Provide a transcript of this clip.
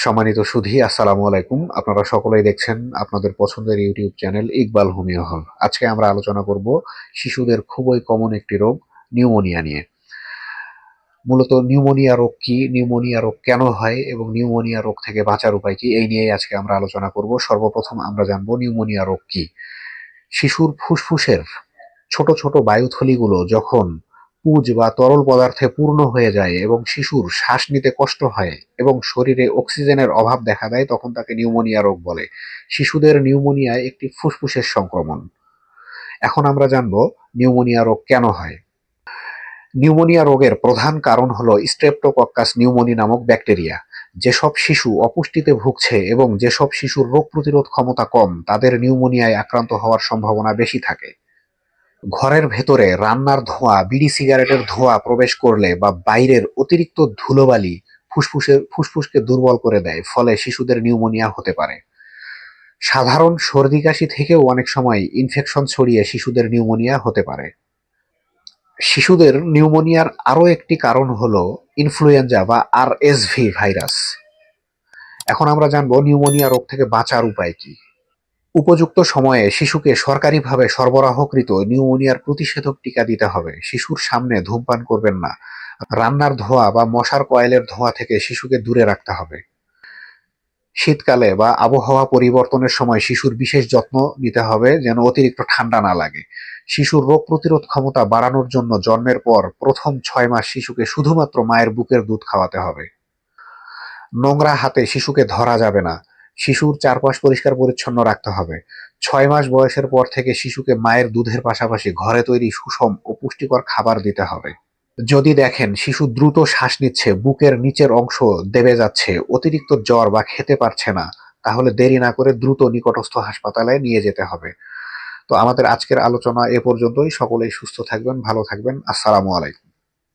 সম্মানিত সুধী, আসসালামু আলাইকুম। আপনারা সকলেই দেখছেন আপনাদের পছন্দের ইউটিউব চ্যানেল ইকবাল হোমিও হল। আজকে আমরা আলোচনা করব শিশুদের খুবই কমন একটি রোগ, নিউমোনিয়া নিয়ে। মূলত নিউমোনিয়া রোগ কি, নিউমোনিয়া রোগ কেন হয় এবং নিউমোনিয়া রোগ থেকে বাঁচার উপায় কি, এই নিয়েই আজকে আমরা আলোচনা করব। সর্বপ্রথম আমরা জানবো নিউমোনিয়া রোগ কি। শিশুর ফুসফুসের ছোট ছোট বায়ুথলিগুলো যখন পুজ বা তরল পদার্থে পূর্ণ হয়ে যায় এবং শিশুর শ্বাস নিতে কষ্ট হয় এবং শরীরে অক্সিজেনের অভাব দেখা দেয়, তখন তাকে নিউমোনিয়া রোগ বলে। শিশুদের নিউমোনিয়া একটি ফুসফুসের সংক্রমণ। এখন আমরা জানবো নিউমোনিয়া রোগ কেন হয়। নিউমোনিয়া রোগের প্রধান কারণ হলো স্ট্রেপ্টোকক্কাস নিউমোনি নামক ব্যাকটেরিয়া। যেসব শিশু অপুষ্টিতে ভুগছে এবং যেসব শিশুর রোগ প্রতিরোধ ক্ষমতা কম, তাদের নিউমোনিয়ায় আক্রান্ত হওয়ার সম্ভাবনা বেশি থাকে। ঘরের ভেতরে রান্নার ধোঁয়া, বিড়ি সিগারেটের ধোঁয়া প্রবেশ করলে বা বাইরের অতিরিক্ত ধুলোবালি ফুসফুসকে দুর্বল করে দেয়, ফলে শিশুদের নিউমোনিয়া হতে পারে। সাধারণ সর্দি কাশি থেকেও অনেক সময় ইনফেকশন ছড়িয়ে শিশুদের নিউমোনিয়া হতে পারে। শিশুদের নিউমোনিয়ার আরও একটি কারণ হলো ইনফ্লুয়েঞ্জা বা আরএসভি ভাইরাস। এখন আমরা জানবো নিউমোনিয়া রোগ থেকে বাঁচার উপায় কি। উপযুক্ত সময়ে শিশুকে সরকারিভাবে সরবরাহকৃত নিউমোনিয়ার প্রতিষেধক টিকা দিতে হবে। শিশুর সামনে ধূমপান করবেন না। রান্নার ধোঁয়া বা মশার কয়েলের ধোঁয়া থেকে শিশুকে দূরে রাখতে হবে। শীতকালে বা আবহাওয়া পরিবর্তনের সময় শিশুর বিশেষ যত্ন নিতে হবে যেন অতিরিক্ত ঠান্ডা না লাগে। শিশুর রোগ প্রতিরোধ ক্ষমতা বাড়ানোর জন্য জন্মের পর প্রথম 6 মাস শিশুকে শুধুমাত্র মায়ের বুকের দুধ খাওয়াতে হবে। নোংরা হাতে শিশুকে ধরা যাবে না। শিশুর চারপাশ পরিষ্কার পরিচ্ছন্ন রাখতে হবে। 6 মাস বয়সের পর থেকে শিশুকে মায়ের দুধের পাশাপাশি ঘরে তৈরি সুষম ও পুষ্টিকর খাবার দিতে হবে। যদি দেখেন শিশু দ্রুত শ্বাস নিচ্ছে, বুকের নিচের অংশ দেবে যাচ্ছে, অতিরিক্ত জ্বর বা খেতে পারছে না, তাহলে দেরি না করে দ্রুত নিকটস্থ হাসপাতালে নিয়ে যেতে হবে। তো আমাদের আজকের আলোচনা এ পর্যন্তই। সকলেই সুস্থ থাকবেন, ভালো থাকবেন। আসসালামু আলাইকুম।